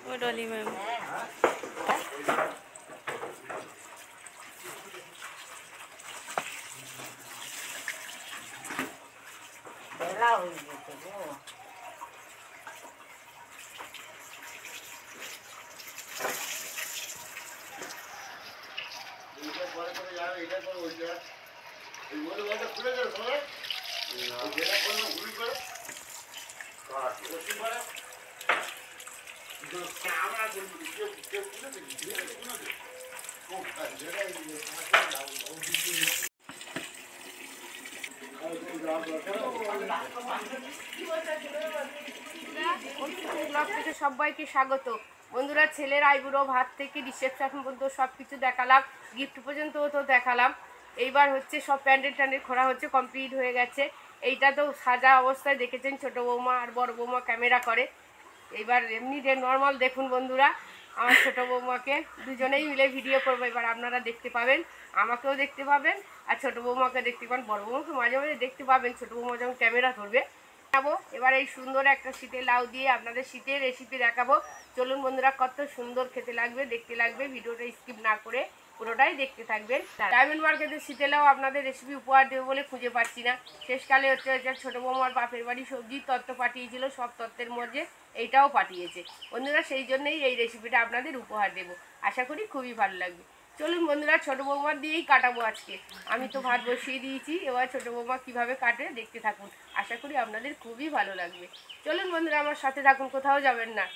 वो डॉली मैम সবাইকে স্বাগত বন্ধুরা। ছেলের আইবুড়ো ভাত থেকে রিসেপশন পর্যন্ত সব কিছু দেখালাম, গিফট পর্যন্ত তো দেখালাম। এইবার হচ্ছে সব প্যান্ডেল ট্যান্ডেল খোলা হচ্ছে, কমপ্লিট হয়ে গেছে। এইটা তো সাজা অবস্থায় দেখেছেন, ছোট বৌমা আর বড় বৌমা ক্যামেরা করে। এইবার এমনি নর্মাল দেখুন বন্ধুরা, আমার ছোট বৌমাকে দুজনেই মিলে ভিডিও করবো। এবার আপনারা দেখতে পাবেন, আমাকেও দেখতে পাবেন আর ছোট বৌমাকে দেখতে পাবেন, বড় বৌমাকে মাঝে মাঝে দেখতে পাবেন। ছোট বৌমা যখন ক্যামেরা ধরবে দেখাবো। এবার এই সুন্দর একটা শীতের লাউ দিয়ে আপনাদের শীতের রেসিপি দেখাবো। চলুন বন্ধুরা, কত সুন্দর খেতে লাগবে, দেখতে লাগবে। ভিডিওটা স্কিপ না করে পুরোটাই দেখতে থাকবেন। ডায়মন্ড মার্কেটের শীতের লাউ আপনাদের রেসিপি উপহার দেবো বলে খুঁজে পাচ্ছি না। শেষকালে হচ্ছে ছোটো বৌমার বাপের বাড়ি সবজির তত্ত্ব পাঠিয়েছিল, সব তত্ত্বের মধ্যে এইটাও পাঠিয়েছে বন্ধুরা। সেই জন্যই এই রেসিপিটা আপনাদের উপহার দেবো, আশা করি খুবই ভালো লাগবে। চলুন বন্ধুরা, ছোটো বৌমার দিয়েই কাটাবো আজকে। আমি তো ভাত বসিয়ে দিয়েছি, এবার ছোটো বৌমা কীভাবে কাটে দেখতে থাকুন, আশা করি আপনাদের খুবই ভালো লাগবে। চলুন বন্ধুরা, আমার সাথে থাকুন, কোথাও যাবেন না।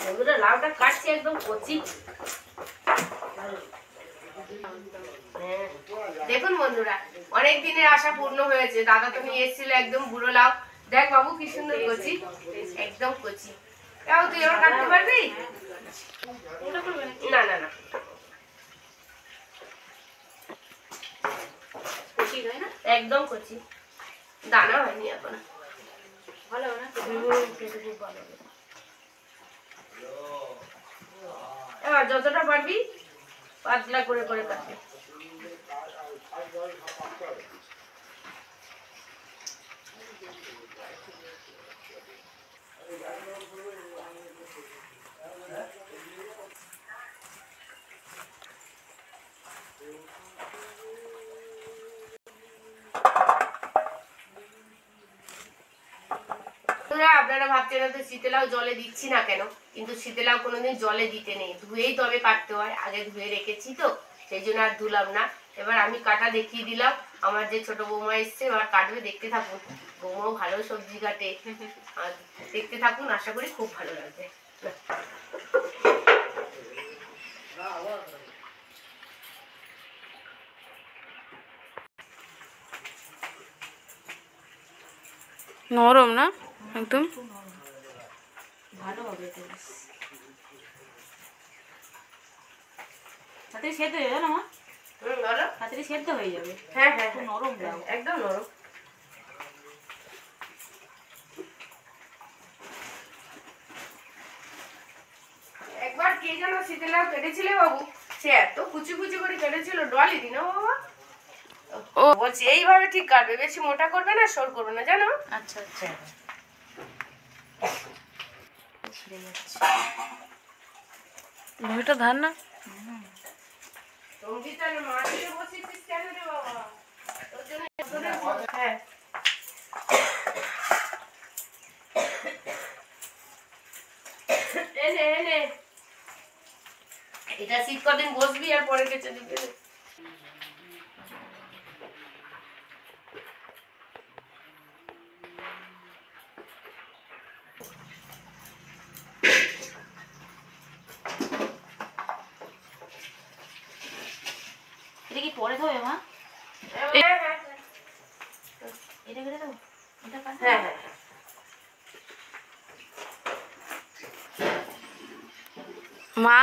বন্ধুরা, লাউটা কাটছি একদম কচি। দেখুন বন্ধুরা, অনেক দিনের আশা পূর্ণ হয়েছে। দাদা তো নিয়ে এসেছিল একদম বুড়ো লাউ। দেখ বাবু কি সুন্দর কচি, একদম কচি। তাও তুই এবার কাটতে পারবি? না না না, একদম কচি, দানা হয়নি এখন। ভালো না, খেতে খুব ভালো হবে। এবার যতটা পারবি পাতলা করে করে কাটবি। আপনারা ভাবছেন তো শীতে লাউ জলে দিচ্ছি না কেন, কিন্তু শীতে লাউ কোনোদিন জলে দিতে নেই, ধুয়েই তবে কাটতে হয়। আগে ধুয়ে রেখেছি তো সেই জন্য আর ধুলাম না। এবার আমি কাটা দেখিয়ে দিলাম। আমার যে ছোট বৌমা এসছে এবার কাটবে, দেখতে থাকুন। বৌমাও ভালো সবজি কাটে, আর দেখতে থাকুন, আশা করি খুব ভালো লাগবে। নরম না একদম, ভালো হবে। তাড়াতাড়ি সেদ্ধ হয়ে যাবে না মা? তাড়াতাড়ি সেদ্ধ হয়ে যাবে। হ্যাঁ হ্যাঁ, নরম একদম নরম। একবার কে যেন শীতে লাউ কেটেছিলে বাবু, সে এত কুচি কুচি করে কেটেছিল, ডলি দি না বাবা। ও বলছি এইভাবে ঠিক কাটবে, বেশি মোটা করবে না, সর করবে না, জানো? আচ্ছা আচ্ছা। ভয়টা ধার না। হ্যাঁ, এটা শীত কদিন বসবি আর পরে কেচে দিবি। এটা কি পরে ধোবে মা? মা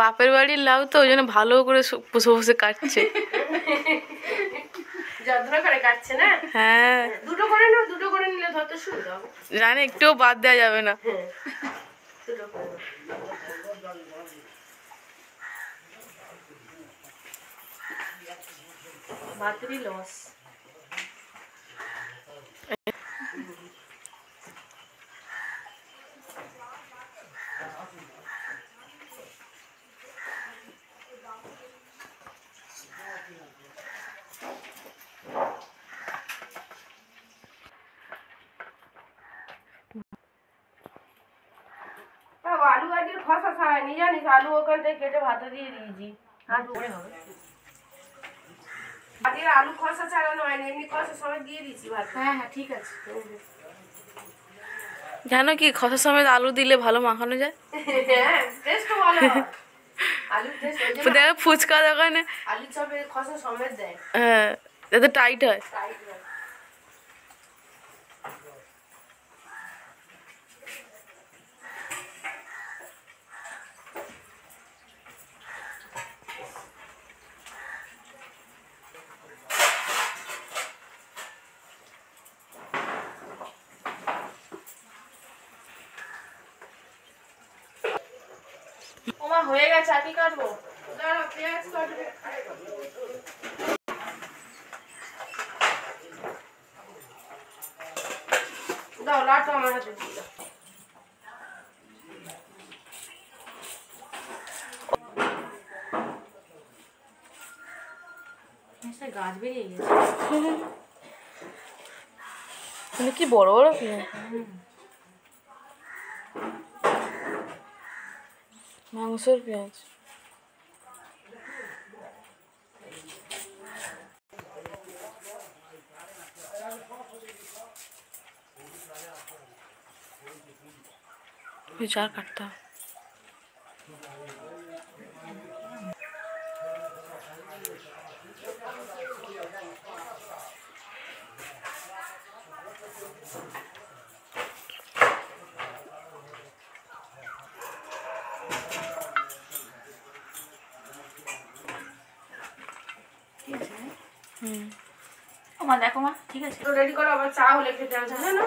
বাপের বাড়ির লাউ তো ওই জন্য ভালো করে বসে বসে কাটছে। যত্ন করে কাটছে না? হ্যাঁ দুটো করে নাও, দুটো করে নিলে ধরতে সুবিধা হবে। জানি একটুও বাদ দেওয়া যাবে না। দুটো করে ভাতেরই লস। আলু গাছের খসা ছাড়াইনি জানিস, আলু ওখান থেকে কেটে ভাতে দিয়ে দিয়েছি। ভাতের আলু খসা ছাড়ানো হয়নি, এমনি খসা সময় দিয়ে দিয়েছি ভাত। হ্যাঁ হ্যাঁ ঠিক আছে। জানো কি খসা সমেত আলু দিলে ভালো মাখানো যায়। হ্যাঁ টেস্ট ভালো হয়। আলুর টেস্ট ওই জন্য দেখো ফুচকা দোকানে আলু চপে খসা সমেত দেয়। হ্যাঁ যাতে টাইট হয়। টাইট হয়। ওমা হয়ে গেছে, আমি কাটবো। দাঁড়া পেঁয়াজ কাটবে। দাও লাটু আমার হাতে দিয়ে দাও। গাছ বেরিয়ে গেছে। মানে কি বড় বড় পেঁয়াজ, মাংসের পেঁয়াজ। ওই চার কাটতে হবে। মা দেখো মা ঠিক আছে তো রেডি করো, আবার চা হলে খেতে আসবে না।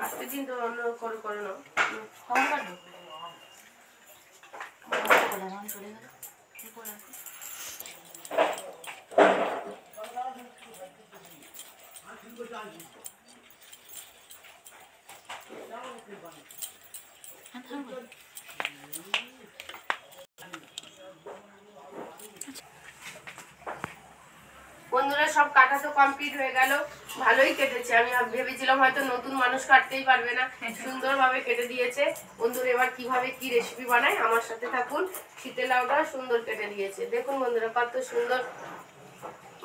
আজকে দিন তো অন্য করে করে নাও। কখন কাটবো চলে গেল। বন্ধুরা সব কাটা তো কমপ্লিট হয়ে গেল, ভালোই কেটেছে। আমি ভেবেছিলাম হয়তো নতুন মানুষ কাটতেই পারবে না, সুন্দরভাবে কেটে দিয়েছে। বন্ধুরা এবার কিভাবে কি রেসিপি বানায় আমার সাথে থাকুন। শীতের লাউটা সুন্দর কেটে দিয়েছে, দেখুন বন্ধুরা কত সুন্দর,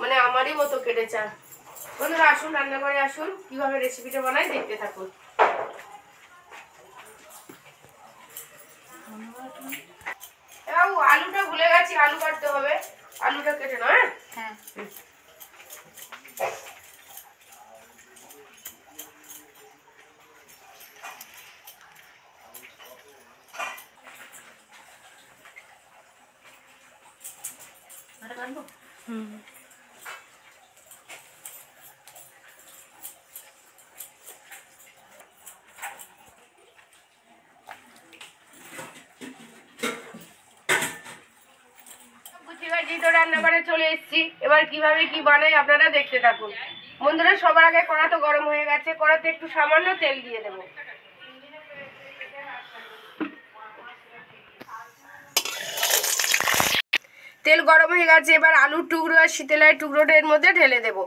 মানে আমারই মতো কেটেছে। বন্ধুরা আসুন রান্নাঘরে আসুন, কিভাবে রেসিপিটা বানায় দেখতে থাকুন। আলুটা ভুলে গেছি, আলু কাটতে হবে, আলুটা কেটে নাও। হ্যাঁ রান্নাঘরে চলে এসেছি, এবার কিভাবে কি বানাই আপনারা দেখতে থাকুন। বন্ধুরা সবার আগে কড়া তো গরম হয়ে গেছে, কড়াতে একটু সামান্য তেল দিয়ে দেবো। তেল গরম হয়ে গেছে, এবার আলুর টুকরো আর শীতেলের টুকরোটা এর মধ্যে ঢেলে দেবো।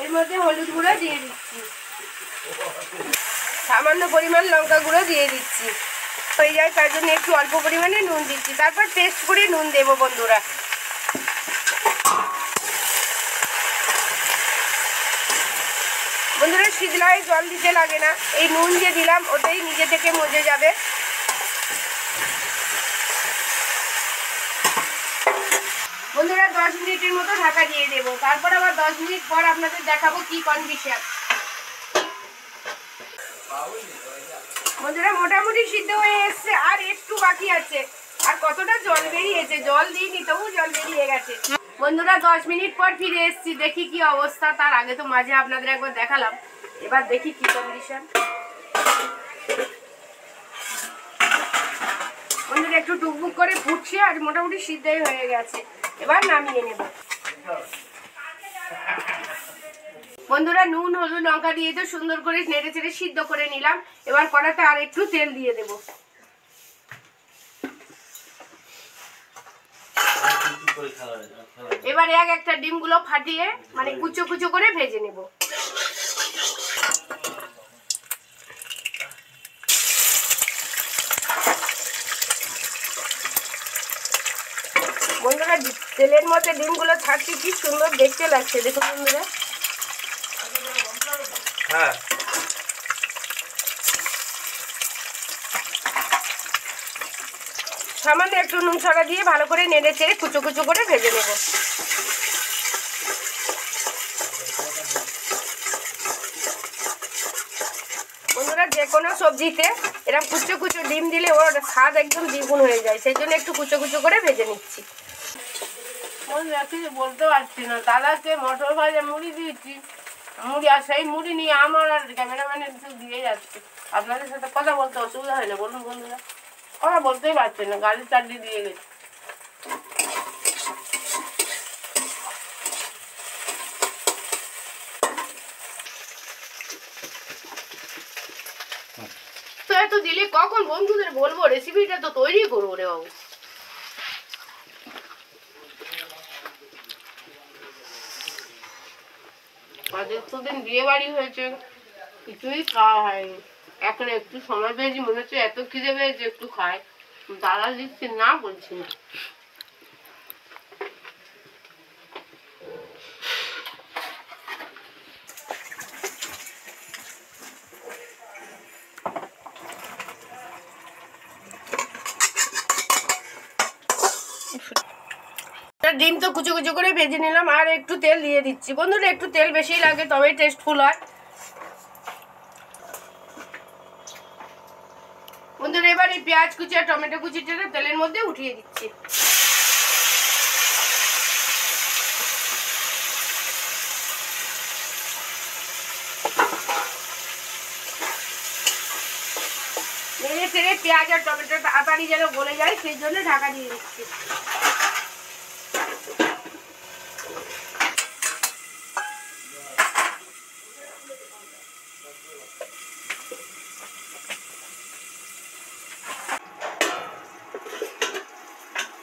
এর মধ্যে হলুদ গুঁড়ো দিয়ে দিচ্ছি, সামান্য পরিমাণ লঙ্কা গুঁড়ো দিয়ে দিচ্ছি, হয়ে যায় তার জন্য একটু অল্প পরিমাণে নুন দিচ্ছি, তারপর টেস্ট করে নুন দেবো। বন্ধুরা বন্ধুরা শীতলায় জল দিতে লাগে না, এই নুন যে দিলাম ওতেই নিজে থেকে মজে যাবে। বন্ধুরা 10 মিনিটের মতো ঢাকা দিয়ে দেবো, তারপর আবার 10 মিনিট পর আপনাদের দেখাবো কি কন্ডিশন। বন্ধুরা মোটামুটি সিদ্ধ হয়ে এসছে, আর একটু বাকি আছে। আর কতটা জল বেরিয়েছে, জল দিইনি তবু জল বেরিয়ে গেছে। বন্ধুরা 10 মিনিট পর ফিরে এসেছি, দেখি কি অবস্থা। তার আগে তো মাঝে আপনাদের একবার দেখালাম, এবার দেখি কি কন্ডিশন। বন্ধুরা একটু টুকবুক করে ফুটছে আর মোটামুটি সিদ্ধই হয়ে গেছে, এবার নামিয়ে নেব। বন্ধুরা নুন হলুদ লঙ্কা দিয়ে তো সুন্দর করে নেড়ে চেড়ে সিদ্ধ করে নিলাম। এবার কড়াতে আর একটু তেল দিয়ে দেব। এবার এক একটা ডিমগুলো ফাটিয়ে মানে কুচো কুচো করে ভেজে নেব। বন্ধুরা তেলের মধ্যে ডিমগুলো ছাড়তে কি সুন্দর দেখতে লাগছে, দেখুন বন্ধুরা। হ্যাঁ সামান্য একটু নুন ছড়া দিয়ে ভালো করে নেড়ে চেড়ে কুচো কুচো করে ভেজে নেব। বন্ধুরা যে কোনো সবজিতে এরকম কুচো কুচো ডিম দিলে ওর স্বাদ একদম দ্বিগুণ হয়ে যায়, সেই জন্য একটু কুচো কুচো করে ভেজে নিচ্ছি। বন্ধুরা কিছু বলতে পারছি না, দাদাকে মটর ভাজা মুড়ি দিয়েছি, মুড়ি আর সেই মুড়ি নিয়ে আমার আর ক্যামেরাম্যানের কিছু দিয়ে যাচ্ছে। আপনাদের সাথে কথা বলতে অসুবিধা হয় না বলুন বন্ধুরা? কথা বলতেই পারছে না, গাড়ির চাটনি দিয়ে গেছে। তো এত দিলে কখন বন্ধুদের বলবো, রেসিপিটা তো তৈরি করবো রে বাবু। আজ এতদিন বিয়ে বাড়ি হয়েছে, কিছুই খাওয়া হয়নি। এখন একটু সময় পেয়েছি, মনে হচ্ছে এত খিদে পেয়েছে একটু খাই। দাদা দিচ্ছি না, বলছি না। ডিম তো কুচো কুচো করে ভেজে নিলাম, আর একটু তেল দিয়ে দিচ্ছি। বন্ধুরা একটু তেল বেশি লাগে তবেই টেস্টফুল হয়। বন্ধুরা এবার এই পেঁয়াজ কুচি আর টমেটো কুচিটা তেলের মধ্যে উঠিয়ে দিচ্ছি। নেড়ে চেড়ে পেঁয়াজ আর টমেটো তাড়াতাড়ি যেন গলে যায় সেই জন্য ঢাকা দিয়ে দিচ্ছি।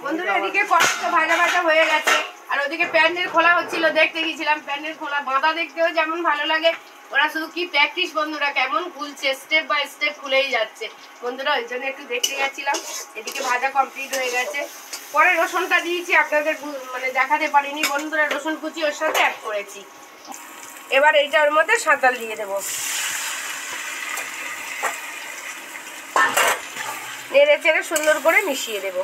বন্ধুরা এদিকে কড়াইটা ভাজা ভাজা হয়ে গেছে, আর ওদিকে প্যান্ডেল খোলা হচ্ছিল, দেখতে গেছিলাম। প্যান্ডেল খোলা বাঁধা দেখতেও যেমন ভালো লাগে, ওরা শুধু কি প্র্যাকটিস বন্ধুরা, কেমন খুলছে, স্টেপ বাই স্টেপ খুলেই যাচ্ছে বন্ধুরা, ওই জন্য একটু দেখতে গেছিলাম। এদিকে ভাজা কমপ্লিট হয়ে গেছে। পরে রসুনটা দিয়েছি, আপনাদের মানে দেখাতে পারিনি বন্ধুরা, রসুন কুচি ওর সাথে অ্যাড করেছি। এবার এইটার মধ্যে সাঁতাল দিয়ে দেবো, নেড়ে চেড়ে সুন্দর করে মিশিয়ে দেবো।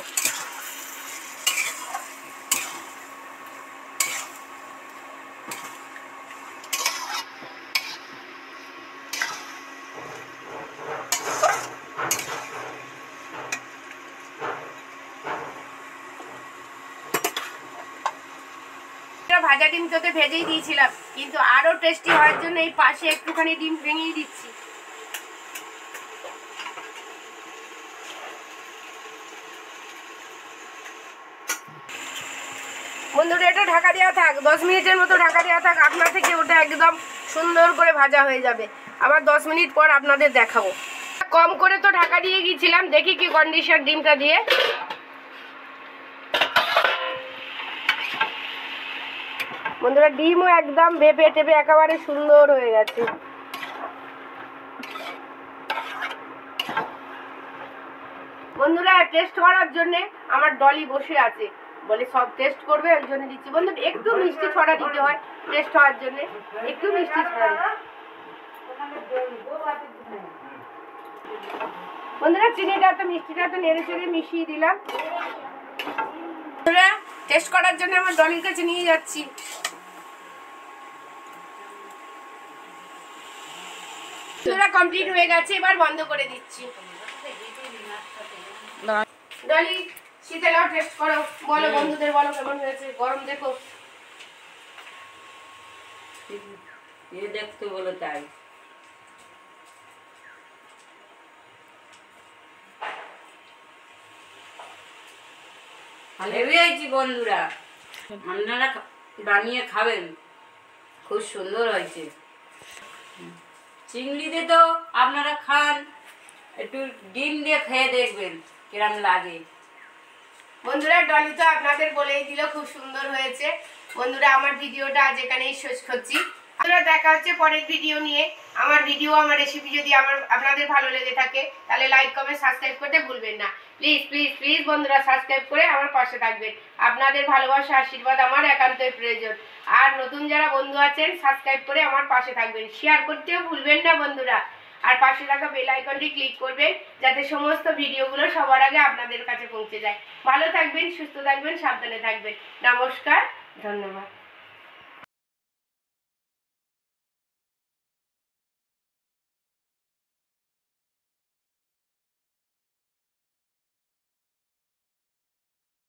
ভাজা ডিম তোতে ভেজেই দিয়েছিলাম, কিন্তু আরো টেস্টি হওয়ার জন্য এই পাশে একটুখানি ডিম ভেঙেই দিচ্ছি। বন্ধুরা এটা ঢাকা দেওয়া থাক, 10 মিনিটের মতো ঢাকা দেওয়া থাক। আপনা থেকে ওটা একদম সুন্দর করে ভাজা হয়ে যাবে। আবার 10 মিনিট পর আপনাদের দেখাবো। কম করে তো ঢাকা দিয়ে গিয়েছিলাম, দেখি কি কন্ডিশন ডিমটা দিয়ে। বন্ধুরা ডিমও একদম ভেপে টেপে একেবারে সুন্দর হয়ে গেছে। বন্ধুরা টেস্ট করার জন্য আমার ডলি বসে আছে, বলে সব টেস্ট করবে, ওই জন্য দিচ্ছি। বন্ধু একটু মিষ্টি ছড়া দিতে হয় টেস্ট হওয়ার জন্য, একটু মিষ্টি ছড়া দিচ্ছি। বন্ধুরা চিনিটা তো মিষ্টিটা তো নেড়ে চেড়ে মিশিয়ে দিলাম। বন্ধুরা টেস্ট করার জন্য আমার ডলির কাছে নিয়ে যাচ্ছি। বন্ধুরা কমপ্লিট হয়ে গেছে, এবার বন্ধ করে দিচ্ছি। ডলি শীতলাও টেস্ট করো, বলো বন্ধুদের বলো কেমন হয়েছে, গরম দেখো। দেখতে বলো তাই। হেভি হয়েছি বন্ধুরা, আপনারা বানিয়ে খাবেন, খুব সুন্দর হয়েছে। চিংড়িতে তো আপনারা খান, একটু ডিম দিয়ে খেয়ে দেখবেন কিরম লাগে। বন্ধুরা ডলি তো আপনাদের বলেই দিল খুব সুন্দর হয়েছে। বন্ধুরা আমার ভিডিওটা আজ এখানেই শেষ করছি। বন্ধুরা দেখা হচ্ছে পরের ভিডিও নিয়ে। আমার ভিডিও আমার রেসিপি যদি আপনাদের ভালো লেগে থাকে তাহলে লাইক কমেন্ট সাবস্ক্রাইব করতে ভুলবেন না। প্লিজ প্লিজ প্লিজ বন্ধুরা সাবস্ক্রাইব করে আমার পাশে থাকবেন। আপনাদের ভালোবাসা আশীর্বাদ আমার একান্তই প্রয়োজন। আর নতুন যারা বন্ধু আছেন সাবস্ক্রাইব করে আমার পাশে থাকবেন, শেয়ার করতেও ভুলবেন না বন্ধুরা। আর পাশে থাকা বেল আইকনটি ক্লিক করবেন যাতে সমস্ত ভিডিওগুলো সবার আগে আপনাদের কাছে পৌঁছে যায়। ভালো থাকবেন, সুস্থ থাকবেন, সাবধানে থাকবেন। নমস্কার, ধন্যবাদ।